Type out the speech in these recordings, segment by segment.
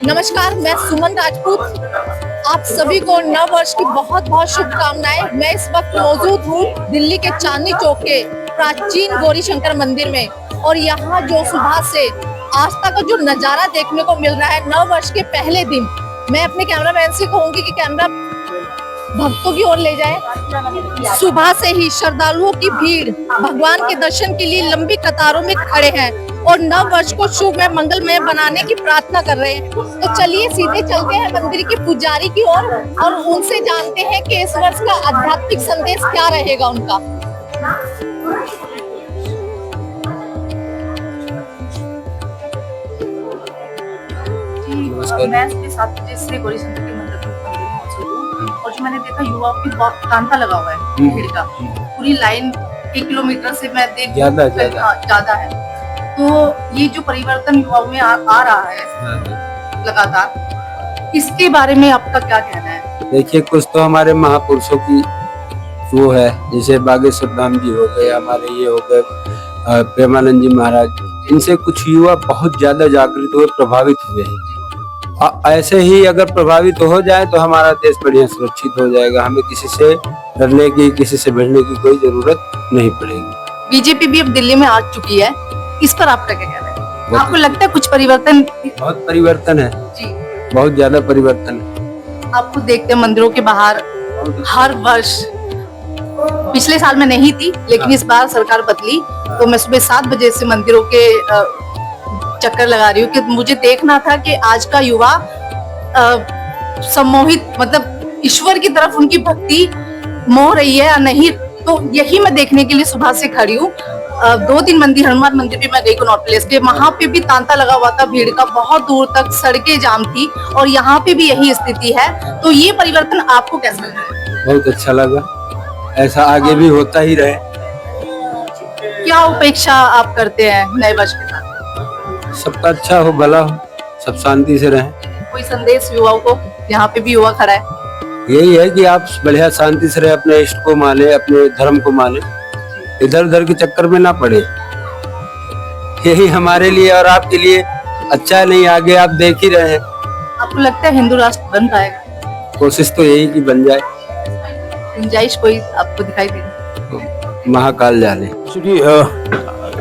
नमस्कार, मैं सुमन राजपूत। आप सभी को नव वर्ष की बहुत बहुत शुभकामनाएं। मैं इस वक्त मौजूद हूँ दिल्ली के चांदनी चौक के प्राचीन गौरी शंकर मंदिर में, और यहाँ जो सुबह से आस्था का जो नजारा देखने को मिल रहा है नव वर्ष के पहले दिन, मैं अपने कैमरामैन से कहूंगी कि कैमरा भक्तों की ओर ले जाए। सुबह से ही श्रद्धालुओं की भीड़ भगवान के दर्शन के लिए लंबी कतारों में खड़े हैं और नव वर्ष को शुभ में मंगलमय बनाने की प्रार्थना कर रहे हैं। तो चलिए सीधे चलते हैं मंदिर के पुजारी की ओर और उनसे जानते हैं कि इस वर्ष का आध्यात्मिक संदेश क्या रहेगा उनका। मैं सुबह 7 बजे से गौरी शंकर के मंदिर में मौजूद हूँ और जो मैंने देखा युवाओं की बहुत तांता लगा हुआ है भीड़ का। पूरी लाइन 1 किलोमीटर से मैं देख ज्यादा है। तो ये जो परिवर्तन युवाओं में आ रहा है लगातार, इसके बारे में आपका क्या कहना है? देखिए, कुछ तो हमारे महापुरुषों की वो है, जैसे बागेश्वर धाम जी हो गए, हमारे ये हो गए प्रेमानंद जी महाराज, इनसे कुछ युवा बहुत ज्यादा जागृत हुए, प्रभावित हुए हैं। ऐसे ही अगर प्रभावित हो जाए तो हमारा देश बढ़िया सुरक्षित हो जाएगा। हमें किसी से डरने की, किसी से भिड़ने की कोई जरूरत नहीं पड़ेगी। बीजेपी भी अब दिल्ली में आ चुकी है, इस पर आपका क्या कहना है? आपको लगता है कुछ परिवर्तन? बहुत परिवर्तन है जी, बहुत ज्यादा परिवर्तन है। आपको देखते हैं मंदिरों के बाहर हर वर्ष, पिछले साल में नहीं थी लेकिन इस बार सरकार बदली, तो मैं सुबह 7 बजे से मंदिरों के चक्कर लगा रही हूँ कि मुझे देखना था कि आज का युवा सम्मोहित, मतलब ईश्वर की तरफ उनकी भक्ति मोह रही है या नहीं। तो यही मैं देखने के लिए सुबह से खड़ी हूँ। 2-3 मंदिर, हनुमान मंदिर भी मैं गई कनॉट प्लेस के, वहां पे भी तांता लगा हुआ था भीड़ का, बहुत दूर तक सड़कें जाम थी और यहाँ पे भी यही स्थिति है। तो ये परिवर्तन आपको कैसा लगा? बहुत अच्छा लगा, ऐसा आगे भी होता ही रहे। क्या अपेक्षा आप करते हैं नए वर्ष के साथ? सबका अच्छा हो, भला हो, सब शांति से रहें। कोई संदेश युवाओं को? यहाँ पे भी युवा खड़ा है। यही है कि आप बढ़िया शांति से रहे, अपने इष्ट को माने, अपने धर्म को माने, इधर उधर के चक्कर में ना पड़े। यही हमारे लिए और आपके लिए अच्छा नहीं, आगे आप देख ही रहे हैं। आपको लगता है हिंदू राष्ट्र बन पाएगा? कोशिश तो यही कि बन जाए। गुंजाइश कोई आपको दिखाई दे? महाकाल जाने। क्योंकि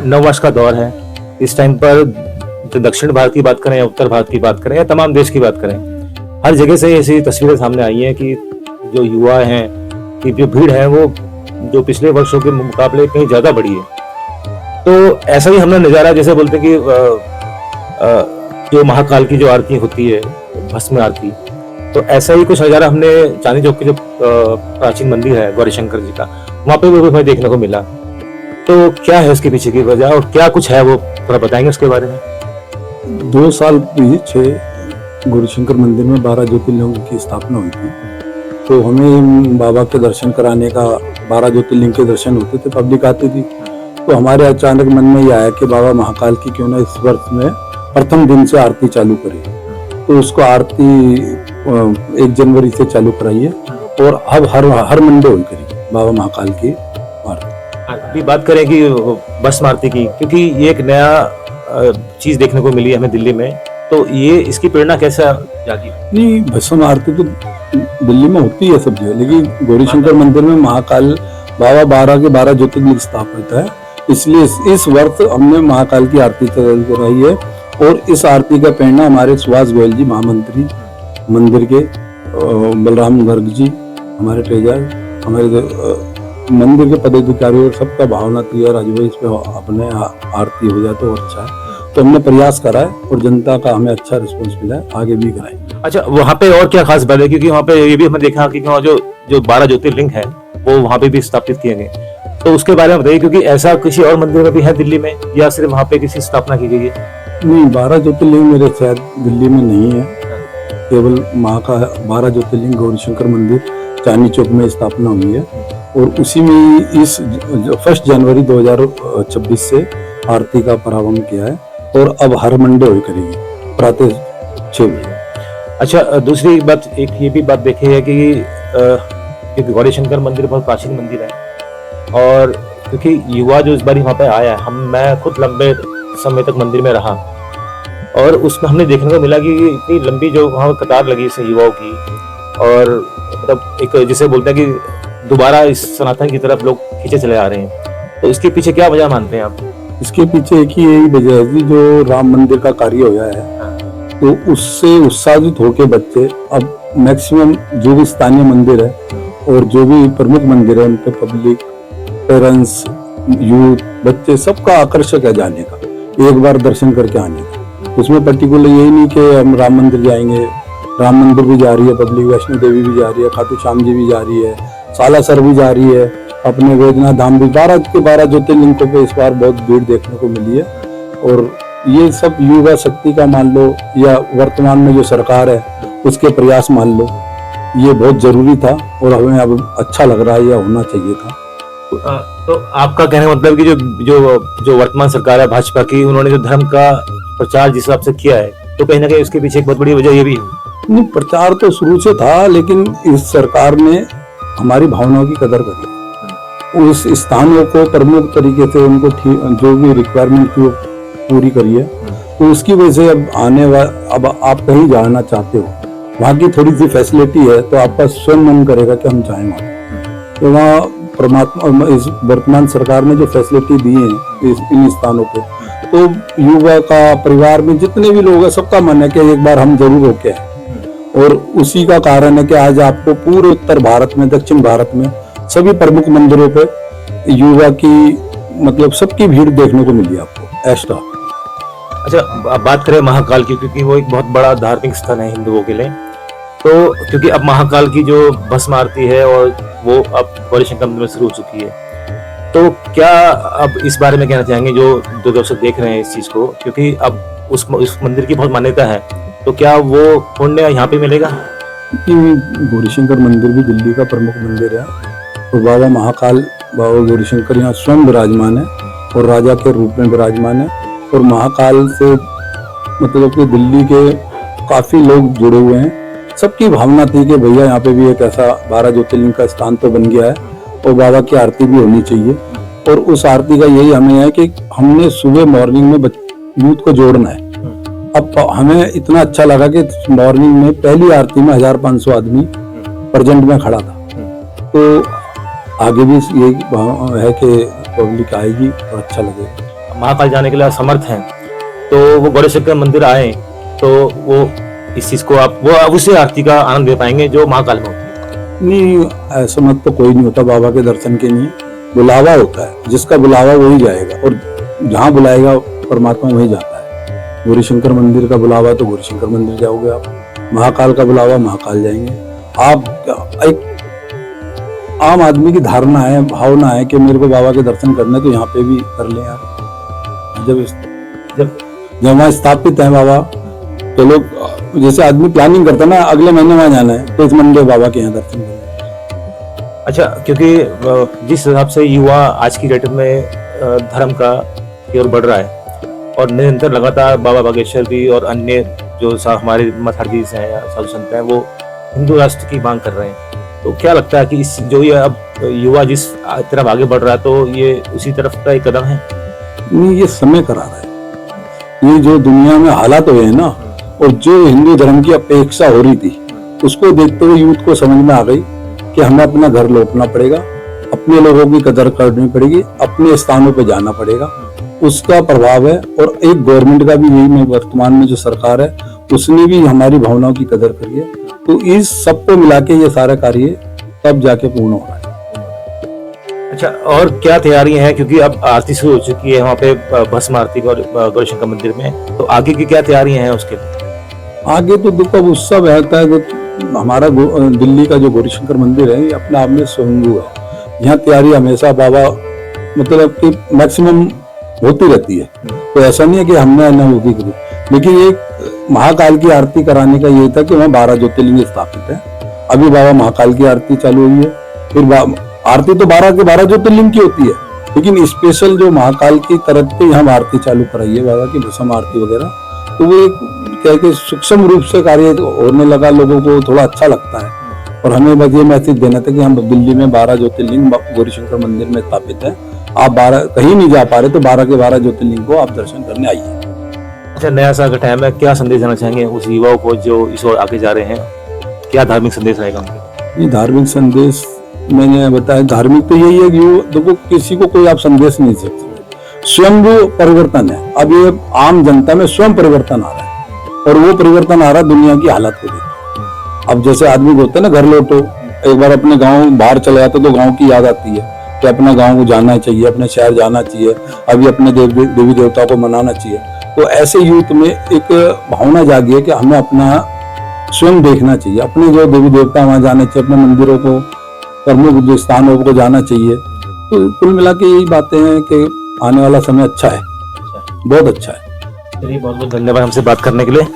नववर्ष का दौर है, इस टाइम पर जो दक्षिण भारत की बात करें या उत्तर भारत की बात करें या तमाम देश की बात करें, हर जगह से ऐसी तस्वीरें सामने आई हैं कि जो युवा हैं कि जो भीड़ है वो जो पिछले वर्षों के मुकाबले कहीं ज्यादा बढ़ी है। तो ऐसा ही हमने नजारा, जैसे बोलते हैं कि जो महाकाल की जो आरती होती है, भस्म आरती, तो ऐसा ही कुछ नजारा हमने चांदनी चौक के जो प्राचीन मंदिर है गौरी शंकर जी का, वहां पे भी हमें देखने को मिला। तो क्या है उसके पीछे की वजह और क्या कुछ है, वो थोड़ा बताएंगे उसके बारे में? 2 साल पीछे गौरी शंकर मंदिर में 12 ज्योतिर्लिंगों की स्थापना हुई थी। तो हमें बाबा के दर्शन कराने का, 12 ज्योतिर्लिंग के दर्शन होते थे, पब्लिक आती थी। तो हमारे अचानक मन में ये आया कि बाबा महाकाल की क्यों ना इस वर्ष में प्रथम दिन से आरती चालू करें। तो उसको आरती 1 जनवरी से चालू कराई है और अब हर मंडे हुई करी बाबा महाकाल की आरती। अभी बात करें कि भस्म आरती की, क्योंकि ये एक नया चीज देखने को मिली है हमें दिल्ली में, तो ये इसकी प्रेरणा कैसा जागी? नहीं, भस्म आरती तो दिल्ली में होती है सब जगह, लेकिन गौरी शंकर मंदिर में महाकाल बाबा 12 के 12 ज्योतिर्लिंग स्थापित है, इसलिए इस वर्ष हमने महाकाल की आरती कराई है। और इस आरती का प्रेरणा हमारे सुभाष गोयल जी, महामंत्री मंदिर के, बलराम गर्ग जी, हमारे ट्रेजर, हमारे मंदिर के पदाधिकारी और सबका भावना थी और आज इस पे अपने आरती हो जाए तो अच्छा है। तो हमने प्रयास करा है और जनता का हमें अच्छा रिस्पॉन्स मिला है, आगे भी कराएंगे। अच्छा, वहाँ पे और क्या खास बात है? क्योंकि वहाँ पे ये भी हमने देखा कि वहाँ जो 12 ज्योतिर्लिंग है वो वहाँ पे भी स्थापित किए गए, तो उसके बारे में बताइए। क्योंकि ऐसा किसी और मंदिर में भी है दिल्ली में या सिर्फ वहाँ पे किसी स्थापना की गई है? नहीं, 12 ज्योतिर्लिंग मेरे शायद दिल्ली में नहीं है, केवल माँ का 12 ज्योतिर्लिंग गौरी शंकर मंदिर चांदनी चौक में स्थापना हुई है और उसी में इस 1 जनवरी 2026 से आरती का प्रारंभ किया है और अब हर मंडे हुई करेगी प्रातः 6 बजे। अच्छा, दूसरी बात, एक ये भी बात देखी है कि गौरी शंकर मंदिर बहुत प्राचीन मंदिर है और क्योंकि युवा जो इस बार वहाँ पे आया है, मैं खुद लंबे समय तक मंदिर में रहा और उसमें हमने देखने को मिला कि इतनी लंबी जो वहाँ कतार लगी है युवाओं की, और मतलब एक जिसे बोलते हैं कि दोबारा इस सनातन की तरफ लोग खींचे चले आ रहे हैं, तो इसके पीछे क्या वजह मानते हैं आप? इसके पीछे एक ही यही वजह है कि जो राम मंदिर का कार्य होया है, तो उससे उत्साहित होकर बच्चे अब मैक्सिमम जो भी स्थानीय मंदिर है और जो भी प्रमुख मंदिर है उन पे पब्लिक, पेरेंट्स, यूथ, बच्चे सबका आकर्षक है जाने का, एक बार दर्शन करके आने का। उसमें पर्टिकुलर यही नहीं कि हम राम मंदिर जाएंगे, राम मंदिर भी जा रही है पब्लिक, वैष्णो देवी भी जा रही है, खाटू श्याम जी भी जा रही है, सालासर भी जा रही है, अपने वैद्यनाथ धाम भी, 12 के 12 ज्योतिर्लिंगों पे इस बार बहुत भीड़ देखने को मिली है। और ये सब युवा शक्ति का मान लो या वर्तमान में जो सरकार है उसके प्रयास मान लो, ये बहुत जरूरी था और हमें अब अच्छा लग रहा है, यह होना चाहिए था। तो आपका कहने का मतलब कि जो वर्तमान सरकार है भाजपा की, उन्होंने जो धर्म का प्रचार जिस हिसाब से किया है, तो कहीं ना कहीं उसके पीछे एक बहुत बड़ी वजह ये भी है। नहीं, प्रचार तो शुरू से था, लेकिन इस सरकार ने हमारी भावनाओं की कदर करी, उस स्थानों को प्रमुख तरीके से उनको जो भी रिक्वायरमेंट थी वो पूरी करी है। तो उसकी वजह से अब आप कहीं जाना चाहते हो, वहाँ की थोड़ी सी फैसिलिटी है तो आपका स्वयं मन करेगा कि हम जाएं वहाँ। तो वहाँ परमात्मा इस वर्तमान सरकार ने जो फैसिलिटी दी है इन स्थानों पे, तो युवा का परिवार में जितने भी लोग हैं सबका मन है कि एक बार हम जरूर होके आए। और उसी का कारण है कि आज आपको पूरे उत्तर भारत में, दक्षिण भारत में सभी प्रमुख मंदिरों पे युवा की मतलब सबकी भीड़ देखने को मिली आपको एक्स्ट्रा। अच्छा, अब बात करें महाकाल की, क्योंकि वो एक बहुत बड़ा धार्मिक स्थल है हिंदुओं के लिए, तो क्योंकि अब महाकाल की जो भस्म आरती है और वो अब गौरी शंकर मंदिर में शुरू हो चुकी है, तो क्या अब इस बारे में कहना चाहेंगे जो दर्शक देख रहे हैं इस चीज को, क्योंकि अब उस मंदिर की बहुत मान्यता है, तो क्या वो पुण्य यहाँ पे मिलेगा? गौरी शंकर मंदिर भी दिल्ली का प्रमुख मंदिर है और बाबा महाकाल, बाबा गौरी शंकर यहाँ स्वयं विराजमान है और राजा के रूप में विराजमान है। और महाकाल से मतलब कि दिल्ली के काफी लोग जुड़े हुए हैं, सबकी भावना थी कि भैया यहाँ पे भी एक ऐसा 12 ज्योतिर्लिंग का स्थान तो बन गया है और बाबा की आरती भी होनी चाहिए। और उस आरती का यही हमें है कि हमने सुबह मॉर्निंग में यूथ को जोड़ना है। अब हमें इतना अच्छा लगा कि मॉर्निंग में पहली आरती में 1500 आदमी प्रेजेंट में खड़ा था, तो आगे भी यही है कि पब्लिक आएगी और अच्छा लगेगा। महाकाल जाने के लिए असमर्थ हैं, तो वो गौरी शंकर मंदिर आए तो वो इस चीज को वो उसी आरती का आनंद दे पाएंगे जो महाकाल में होती है। नहीं, ऐसा मत तो कोई नहीं होता बाबा के दर्शन के लिए, बुलावा होता है, जिसका बुलावा वही जाएगा और जहाँ बुलाएगा परमात्मा वही जाता है। गौरी शंकर मंदिर का बुलावा तो गौरी शंकर मंदिर जाओगे आप, महाकाल का बुलावा महाकाल जाएंगे आप। एक आम आदमी की धारणा है, भावना है कि मेरे को बाबा के दर्शन करने तो यहाँ पे भी कर ले यार। जब वहाँ स्थापित है बाबा, तो लोग जैसे आदमी प्लानिंग करता है ना अगले महीने वहाँ जाना है, तो इस मंदिर बाबा के यहाँ दर्शन करना। अच्छा, क्योंकि जिस हिसाब से युवा आज की डेट में धर्म का की ओर बढ़ रहा है और निरंतर लगातार बाबा बागेश्वर भी और अन्य जो हमारे मठाधीश हैं या साधु संत हैं वो हिंदू राष्ट्र की मांग कर रहे हैं, तो क्या लगता है कि इस जो ये अब युवा जिस तरफ आगे बढ़ रहा है तो ये उसी तरफ का एक कदम है? नहीं, ये समय करा रहा है। ये जो दुनिया में हालात हुए हैं ना, और जो हिंदू धर्म की अपेक्षा हो रही थी उसको देखते हुए यूथ को समझ में आ गई कि हमें अपना घर लौटना पड़ेगा, अपने लोगों की कदर करनी पड़ेगी, अपने स्थानों पे जाना पड़ेगा। उसका प्रभाव है। और एक गवर्नमेंट का भी यही में वर्तमान में जो सरकार है उसने भी हमारी भावनाओं की कदर करी है। तो इस सबको मिला के ये सारा कार्य तब जाके पूर्ण हो रहा है। अच्छा, और क्या तैयारियां हैं, क्योंकि अब आरती शुरू हो चुकी है वहाँ पे भस्म आरती गौरी शंकर मंदिर में, तो आगे की क्या तैयारियां हैं उसके लिए? आगे तो देखो उत्सव रहता है। तो हमारा दिल्ली का जो गौरी शंकर मंदिर है ये अपने आप में स्वयंभू है। यहाँ तैयारी हमेशा बाबा मतलब कि मैक्सिमम होती रहती है, तो ऐसा नहीं है कि हमने न होती करी। लेकिन एक महाकाल की आरती कराने का ये था कि वहाँ 12 ज्योतिर्लिंग स्थापित है। अभी बाबा महाकाल की आरती चालू हुई है, फिर आरती तो 12 के 12 ज्योतिर्लिंग की होती है, लेकिन स्पेशल जो महाकाल की तरफ पे हम आरती चालू कराई है बाबा की भस्म आरती वगैरह। तो वो एक क्या कि सूक्ष्म रूप से कार्य होने लगा, लोगों को थोड़ा अच्छा लगता है। और हमें बस ये मैसेज देना था कि हम दिल्ली में 12 ज्योतिर्लिंग गौरी शंकर मंदिर में स्थापित है। आप 12 कहीं नहीं जा पा रहे तो 12 के 12 ज्योतिर्लिंग को आप दर्शन करने आइए। अच्छा, नया साल का टाइम है, क्या संदेश देना चाहेंगे उस युवाओं को जो इस ओर आगे जा रहे हैं? क्या धार्मिक संदेश रहेगा उनके? ये धार्मिक संदेश मैंने बताया, धार्मिक तो यही है कि देखो किसी को कोई आप संदेश नहीं सकते, स्वयं वो परिवर्तन है। अब ये आम जनता में स्वयं परिवर्तन आ रहा है और वो परिवर्तन आ रहा है दुनिया की हालत को देख। अब जैसे आदमी को होता है ना, घर लौटो, एक बार अपने गांव बाहर चले जाते तो गांव की याद आती है कि अपना गांव को जाना चाहिए, अपने शहर जाना चाहिए, अभी अपने देवी देवताओं को मनाना चाहिए। तो ऐसे यूथ में एक भावना जागी है कि हमें अपना स्वयं देखना चाहिए, अपने जो देवी देवता वहां जाने चाहिए, अपने मंदिरों को, प्रमुख जो स्थानों को जाना चाहिए। तो कुल मिला के यही बातें हैं कि आने वाला समय अच्छा है, बहुत अच्छा है। चलिए, बहुत बहुत धन्यवाद हमसे बात करने के लिए।